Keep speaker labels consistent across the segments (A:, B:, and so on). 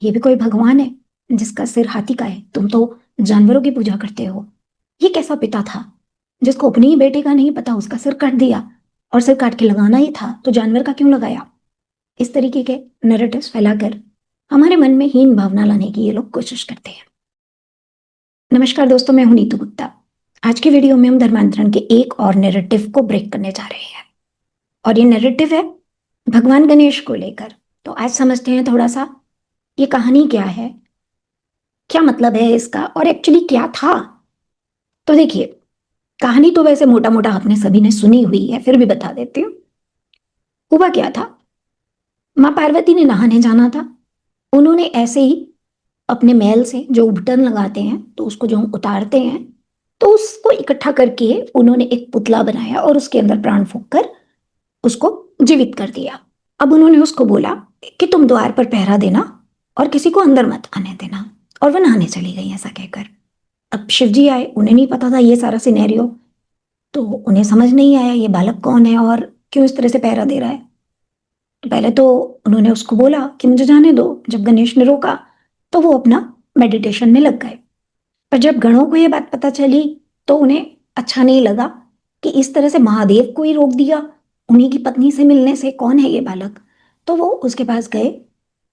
A: ये भी कोई भगवान है जिसका सिर हाथी का है? तुम तो जानवरों की पूजा करते हो। ये कैसा पिता था जिसको अपने ही बेटे का नहीं पता, उसका सिर काट दिया? और सिर काट के लगाना ही था तो जानवर का क्यों लगाया? इस तरीके के नैरेटिव्स फैलाकर हमारे मन में हीन भावना लाने की ये लोग कोशिश करते हैं। नमस्कार दोस्तों, मैं हूं नीतू गुप्ता। आज की वीडियो में हम धर्मांतरण के एक और नैरेटिव को ब्रेक करने जा रहे हैं, और ये नैरेटिव है भगवान गणेश को लेकर। तो आज समझते हैं थोड़ा सा ये कहानी क्या है, क्या मतलब है इसका, और एक्चुअली क्या था। तो देखिए, कहानी तो वैसे मोटा मोटा आपने सभी ने सुनी हुई है, फिर भी बता देती हूँ। हुआ क्या था, माँ पार्वती ने नहाने जाना था। उन्होंने ऐसे ही अपने मैल से जो उबटन लगाते हैं तो उसको जो हम उतारते हैं, तो उसको इकट्ठा करके उन्होंने एक पुतला बनाया और उसके अंदर प्राण फूंक कर उसको जीवित कर दिया। अब उन्होंने उसको बोला कि तुम द्वार पर पहरा देना और किसी को अंदर मत आने देना, और वह नहाने चली गई ऐसा कहकर। अब शिव जी आए, उन्हें नहीं पता था ये सारा सिनेरियो, तो उन्हें समझ नहीं आया ये बालक कौन है और क्यों इस तरह से पहरा दे रहा है। तो पहले तो उन्होंने उसको बोला कि मुझे जाने दो। जब गणेश ने रोका तो वो अपना मेडिटेशन में लग गए। पर जब गणों को ये बात पता चली तो उन्हें अच्छा नहीं लगा कि इस तरह से महादेव को ही रोक दिया उन्हीं की पत्नी से मिलने से, कौन है ये बालक। तो वो उसके पास गए।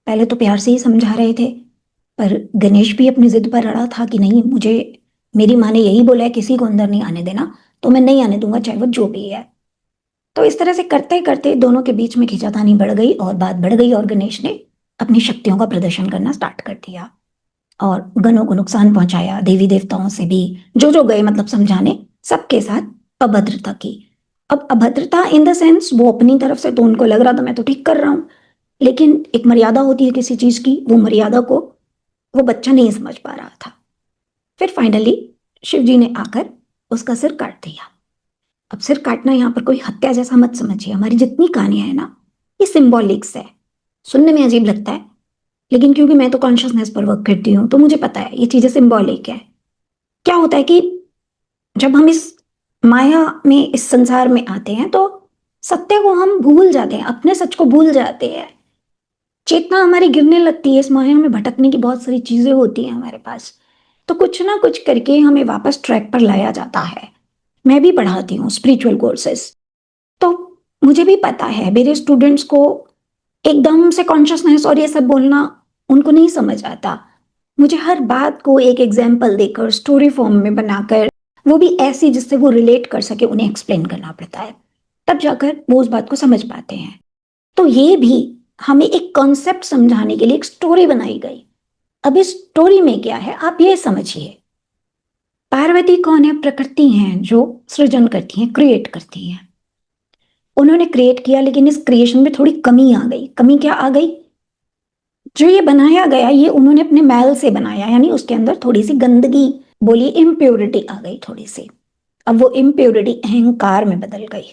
A: पहले तो प्यार से ही समझा रहे थे, पर गणेश भी अपनी जिद पर अड़ा था कि नहीं, मुझे मेरी माँ ने यही बोला है किसी को अंदर नहीं आने देना, तो मैं नहीं आने दूंगा चाहे वो जो भी है। तो इस तरह से करते करते दोनों के बीच में खींचातानी बढ़ गई और बात बढ़ गई, और गणेश ने अपनी शक्तियों का प्रदर्शन करना स्टार्ट कर दिया और गणों को नुकसान पहुंचाया। देवी देवताओं से भी जो जो गए मतलब समझाने, सबके साथ अभद्रता की। अब अभद्रता इन द सेंस, वो अपनी तरफ से तो उनको लग रहा था मैं तो ठीक कर रहा हूं, लेकिन एक मर्यादा होती है किसी चीज की, वो मर्यादा को वो बच्चा नहीं समझ पा रहा था। फिर फाइनली शिव जी ने आकर उसका सिर काट दिया। अब सिर काटना यहाँ पर कोई हत्या जैसा मत समझिए, हमारी जितनी कहानियां है ना, ये सिंबॉलिक्स है। सुनने में अजीब लगता है, लेकिन क्योंकि मैं तो कॉन्शियसनेस पर वर्क करती हूँ तो मुझे पता है ये चीजें सिंबॉलिक है। क्या होता है कि जब हम इस माया में, इस संसार में आते हैं, तो सत्य को हम भूल जाते हैं, अपने सच को भूल जाते हैं। चेतना हमारी गिरने लगती है, इस माया में भटकने की बहुत सारी चीजें होती हैं हमारे पास। तो कुछ ना कुछ करके हमें वापस ट्रैक पर लाया जाता है। मैं भी पढ़ाती हूँ स्पिरिचुअल कोर्सेस, तो मुझे भी पता है मेरे स्टूडेंट्स को एकदम से कॉन्शियसनेस और ये सब बोलना उनको नहीं समझ आता। मुझे हर बात को एक एग्जाम्पल देकर, स्टोरी फॉर्म में बनाकर, वो भी ऐसी जिससे वो रिलेट कर सके, उन्हें एक्सप्लेन करना पड़ता है। तब जाकर वो उस बात को समझ पाते हैं। तो ये भी हमें एक कॉन्सेप्ट समझाने के लिए एक स्टोरी बनाई गई। अब इस स्टोरी में क्या है आप ये समझिए। पार्वती कौन है? प्रकृति हैं जो सृजन करती हैं, क्रिएट करती हैं। उन्होंने क्रिएट किया, लेकिन इस क्रिएशन में थोड़ी कमी आ गई। कमी क्या आ गई? जो ये बनाया गया ये उन्होंने अपने मैल से बनाया, यानी उसके अंदर थोड़ी सी गंदगी, बोलिए इम्प्योरिटी आ गई थोड़ी सी। अब वो इम्प्योरिटी अहंकार में बदल गई।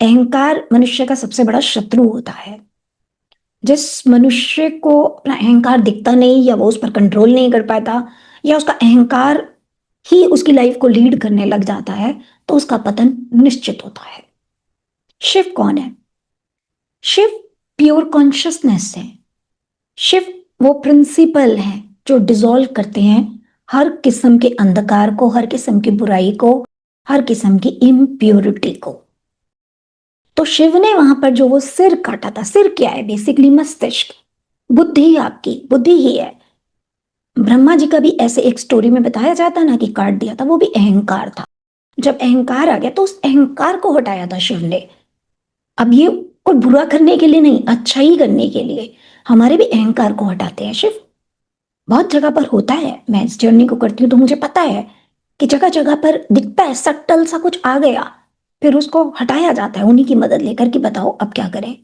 A: अहंकार मनुष्य का सबसे बड़ा शत्रु होता है। जिस मनुष्य को अपना अहंकार दिखता नहीं, या वो उस पर कंट्रोल नहीं कर पाता, या उसका अहंकार ही उसकी लाइफ को लीड करने लग जाता है, तो उसका पतन निश्चित होता है। शिव कौन है? शिव प्योर कॉन्शियसनेस है। शिव वो प्रिंसिपल हैं जो डिसॉल्व करते हैं हर किस्म के अंधकार को, हर किस्म की बुराई को, हर किस्म की इम्प्योरिटी को। तो शिव ने वहां पर जो वो सिर काटा था, सिर क्या है? बेसिकली मस्तिष्क, बुद्धि, आपकी बुद्धि ही है। ब्रह्मा जी का भी ऐसे एक स्टोरी में बताया जाता ना कि काट दिया था, वो भी अहंकार था। जब अहंकार आ गया तो उस अहंकार को हटाया था शिव ने। अब ये कोई बुरा करने के लिए नहीं, अच्छा ही करने के लिए हमारे भी अहंकार को हटाते हैं शिव। बहुत जगह पर होता है, मैं इस जर्नी को करती हूँ तो मुझे पता है कि जगह जगह पर दिखता है सट्टल सा कुछ आ गया, फिर उसको हटाया जाता है उन्हीं की मदद लेकर कि बताओ अब क्या करें।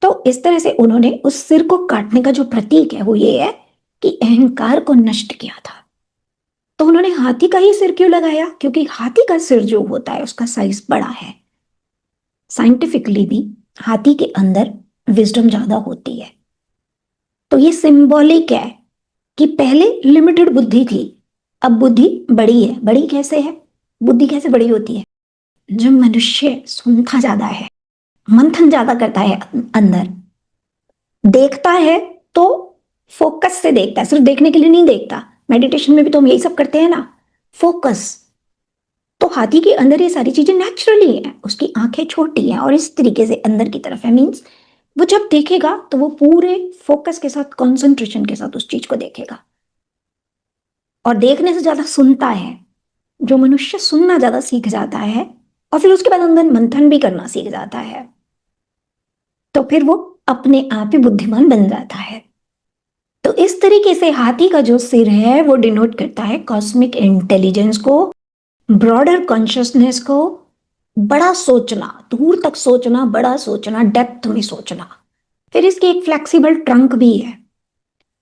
A: तो इस तरह से उन्होंने उस सिर को काटने का जो प्रतीक है वो ये है कि अहंकार को नष्ट किया था। तो उन्होंने हाथी का ही सिर क्यों लगाया? क्योंकि हाथी का सिर जो होता है उसका साइज बड़ा है। साइंटिफिकली भी हाथी के अंदर विजडम ज्यादा होती है। तो ये सिंबॉलिक है कि पहले लिमिटेड बुद्धि थी, अब बुद्धि बड़ी है। बड़ी कैसे है? बुद्धि कैसे बड़ी होती है? जब मनुष्य सुनता ज्यादा है, मंथन ज्यादा करता है, अंदर देखता है, तो फोकस से देखता है, सिर्फ देखने के लिए नहीं देखता। मेडिटेशन में भी तो हम यही सब करते हैं ना, फोकस। तो हाथी के अंदर ये सारी चीजें नेचुरली है, उसकी आंखें छोटी हैं और इस तरीके से अंदर की तरफ है, मीन्स वो जब देखेगा तो वो पूरे फोकस के साथ, कंसंट्रेशन के साथ उस चीज को देखेगा। और देखने से ज्यादा सुनता है। जो मनुष्य सुनना ज्यादा सीख जाता है और फिर उसके बाद अंदर मंथन भी करना सीख जाता है, तो फिर वो अपने आप ही बुद्धिमान बन जाता है। तो इस तरीके से हाथी का जो सिर है वो डिनोट करता है कॉस्मिक इंटेलिजेंस को, ब्रॉडर कॉन्शियसनेस को, बड़ा सोचना, दूर तक सोचना, बड़ा सोचना, डेप्थ में सोचना। फिर इसकी एक फ्लेक्सिबल ट्रंक भी है,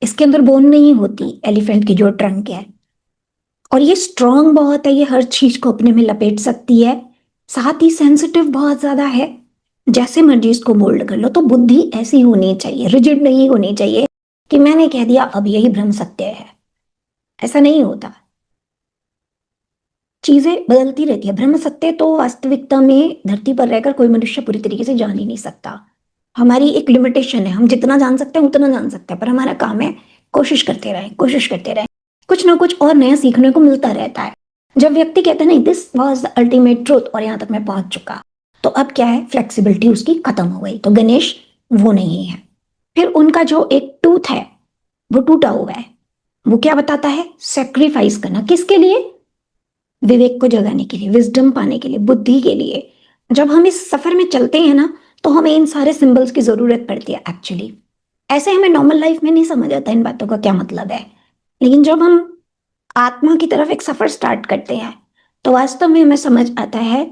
A: इसके अंदर बोन नहीं होती एलिफेंट की जो ट्रंक है। और ये स्ट्रांग बहुत है, ये हर चीज को अपने में लपेट सकती है। साथ ही सेंसिटिव बहुत ज्यादा है, जैसे मर्जी इसको मोल्ड कर लो। तो बुद्धि ऐसी होनी चाहिए, रिजिड नहीं होनी चाहिए कि मैंने कह दिया अब यही ब्रह्म सत्य है। ऐसा नहीं होता, चीजें बदलती रहती है। ब्रह्म सत्य तो वास्तविकता में धरती पर रहकर कोई मनुष्य पूरी तरीके से जान ही नहीं सकता। हमारी एक लिमिटेशन है, हम जितना जान सकते हैं उतना जान सकते हैं, पर हमारा काम है कोशिश करते रहें, कोशिश करते रहें। कुछ ना कुछ और नया सीखने को मिलता रहता है। जब व्यक्ति कहते हैं नहीं this was the ultimate truth और यहाँ तक मैं पहुंच चुका, तो अब क्या है, फ्लेक्सिबिलिटी उसकी खत्म हो गई। तो गणेश वो नहीं है। फिर उनका जो एक टूथ है वो टूटा हुआ है, वो क्या बताता है, सेक्रीफाइस करना, किसके लिए, विवेक को जगाने के लिए, विजडम पाने के लिए, बुद्धि के लिए। जब हम इस सफर में चलते हैं ना, तो हमें इन सारे सिंबल्स की जरूरत पड़ती है एक्चुअली। ऐसे हमें नॉर्मल लाइफ में नहीं समझ आता इन बातों का क्या मतलब है, लेकिन जब हम आत्मा की तरफ एक सफर स्टार्ट करते हैं तो वास्तव में हमें समझ आता है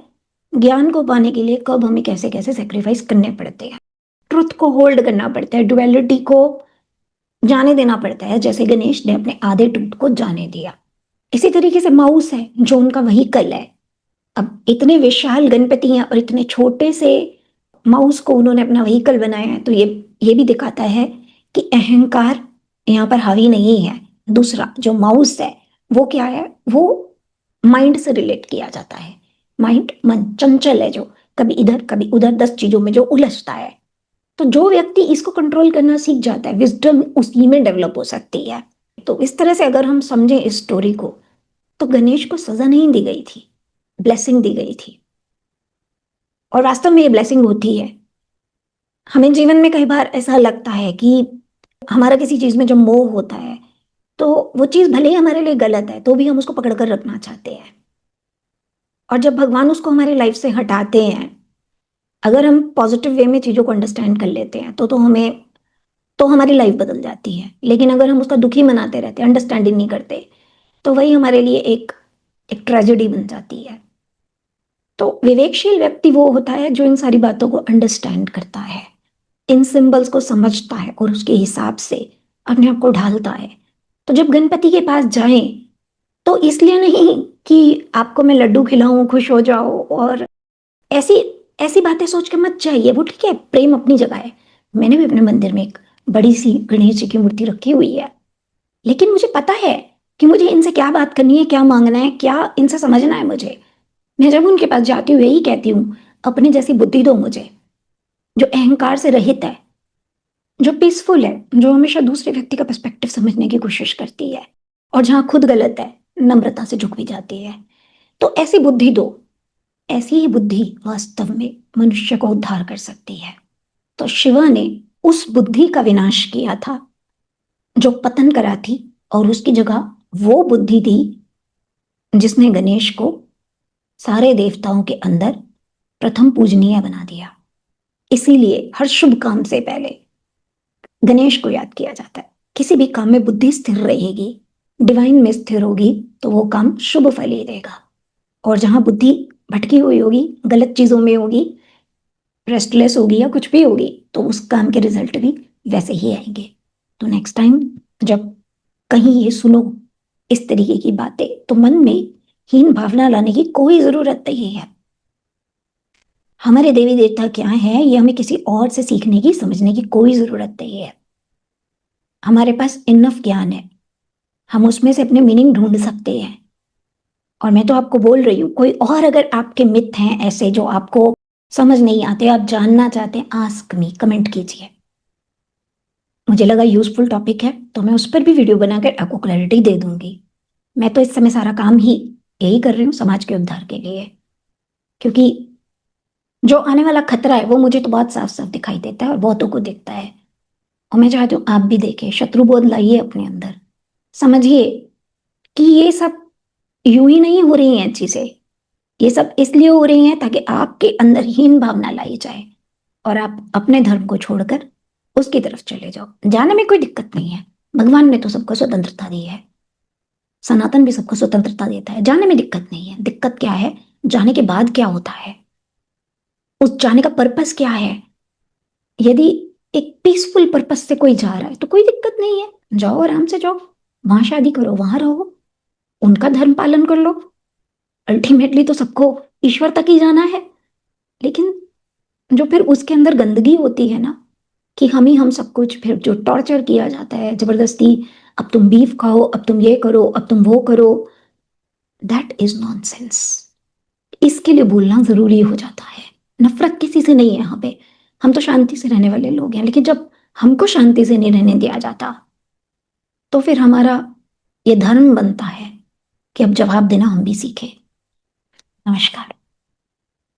A: ज्ञान को पाने के लिए कब हमें कैसे कैसे सेक्रीफाइस करने पड़ते हैं, ट्रुथ को होल्ड करना पड़ता है, डुअलिटी को जाने देना पड़ता है, जैसे गणेश ने अपने आधे टूथ को जाने दिया। इसी तरीके से माउस है जो उनका व्हीकल है। अब इतने विशाल गणपति हैं और इतने छोटे से माउस को उन्होंने अपना व्हीकल बनाया है, तो ये भी दिखाता है कि अहंकार यहाँ पर हावी नहीं है। दूसरा जो माउस है वो क्या है, वो माइंड से रिलेट किया जाता है। माइंड, मन चंचल है, जो कभी इधर कभी उधर 10 चीजों में जो उलझता है। तो जो व्यक्ति इसको कंट्रोल करना सीख जाता है, विजडम उसी में डेवलप हो सकती है। तो इस तरह से अगर हम समझें इस स्टोरी को, तो गणेश को सजा नहीं दी गई थी, ब्लेसिंग दी गई थी। और वास्तव में ये ब्लेसिंग होती है। हमें जीवन में कई बार ऐसा लगता है कि हमारा किसी चीज में जब मोह होता है, तो वो चीज भले ही हमारे लिए गलत है तो भी हम उसको पकड़ कर रखना चाहते हैं। और जब भगवान उसको हमारे लाइफ से हटाते हैं, अगर हम पॉजिटिव वे में चीजों को अंडरस्टैंड कर लेते हैं तो हमारी लाइफ बदल जाती है। लेकिन अगर हम उसका दुखी मनाते रहते हैं, अंडरस्टैंडिंग नहीं करते, तो वही हमारे लिए एक एक ट्रेजेडी बन जाती है। तो विवेकशील व्यक्ति वो होता है जो इन सारी बातों को अंडरस्टैंड करता है, इन सिंबल्स को समझता है और उसके हिसाब से अपने आप को ढालता है। तो जब गणपति के पास जाएं, तो इसलिए नहीं कि आपको मैं लड्डू खिलाऊं खुश हो जाओ, और ऐसी ऐसी बातें सोच के मत जाइए। वो ठीक है, प्रेम अपनी जगह है। मैंने भी अपने मंदिर में एक बड़ी सी गणेश जी की मूर्ति रखी हुई है, लेकिन मुझे पता है कि मुझे इनसे क्या बात करनी है, क्या मांगना है, क्या इनसे समझना है मुझे। मैं जब उनके पास जाती हूँ यही कहती हूँ, अपनी जैसी बुद्धि दो मुझे, जो अहंकार से रहित है, जो पीसफुल है, जो हमेशा दूसरे व्यक्ति का पर्सपेक्टिव समझने की कोशिश करती है, और जहां खुद गलत है नम्रता से झुक भी जाती है। तो ऐसी बुद्धि दो। ऐसी ही बुद्धि वास्तव में मनुष्य को उद्धार कर सकती है। तो शिवा ने उस बुद्धि का विनाश किया था जो पतन करा थी, और उसकी जगह वो बुद्धि दी जिसने गणेश को सारे देवताओं के अंदर प्रथम पूजनीय बना दिया। इसीलिए हर शुभ काम से पहले गणेश को याद किया जाता है। किसी भी काम में बुद्धि स्थिर रहेगी, डिवाइन में स्थिर होगी, तो वो काम शुभ फल ही देगा। और जहां बुद्धि भटकी हुई होगी, गलत चीजों में होगी, रेस्टलेस होगी या कुछ भी होगी, तो उस काम के रिजल्ट भी वैसे ही आएंगे। तो नेक्स्ट टाइम जब कहीं ये सुनो इस तरीके की बातें, तो मन में हीन भावना लाने की कोई जरूरत नहीं है। हमारे देवी देवता क्या है ये हमें किसी और से सीखने की, समझने की कोई जरूरत नहीं है। हमारे पास इनफ ज्ञान है, हम उसमें से अपने मीनिंग ढूंढ सकते हैं। और मैं तो आपको बोल रही हूँ, कोई और अगर आपके मिथ हैं ऐसे जो आपको समझ नहीं आते, आप जानना चाहते हैं, आस्क मी, कमेंट कीजिए। मुझे लगा यूजफुल टॉपिक है तो मैं उस पर भी वीडियो बनाकर आपको क्लैरिटी दे दूंगी। मैं तो इस समय सारा काम ही यही कर रही हूँ समाज के उद्धार के लिए, क्योंकि जो आने वाला खतरा है वो मुझे तो बहुत साफ साफ दिखाई देता है और बहुतों को दिखता है। और मैं चाहती हूँ आप भी देखें, शत्रुबोध लाइए अपने अंदर, समझिए कि ये सब यूं ही नहीं हो रही हैं चीजें। ये सब इसलिए हो रही हैं ताकि आपके अंदर हीन भावना लाई जाए और आप अपने धर्म को छोड़कर उसकी तरफ चले जाओ। जाने में कोई दिक्कत नहीं है, भगवान ने तो सबको स्वतंत्रता दी है, सनातन भी सबको स्वतंत्रता देता है, जाने में दिक्कत नहीं है। दिक्कत क्या है, जाने के बाद क्या होता है, उस जाने का पर्पस क्या है। यदि एक पीसफुल पर्पस से कोई जा रहा है तो कोई दिक्कत नहीं है, जाओ आराम से जाओ, वहां शादी करो, वहां रहो, उनका धर्म पालन कर लो। अल्टीमेटली तो सबको ईश्वर तक ही जाना है। लेकिन जो फिर उसके अंदर गंदगी होती है ना, कि हम सब कुछ, फिर जो टॉर्चर किया जाता है जबरदस्ती, अब तुम बीफ खाओ, अब तुम ये करो, अब तुम वो करो, दैट इज नॉनसेंस। इसके लिए बोलना जरूरी हो जाता है। नफरत किसी से नहीं है यहाँ पे, हम तो शांति से रहने वाले लोग हैं। लेकिन जब हमको शांति से नहीं रहने दिया जाता तो फिर हमारा ये धर्म बनता है कि अब जवाब देना हम भी सीखे। नमस्कार।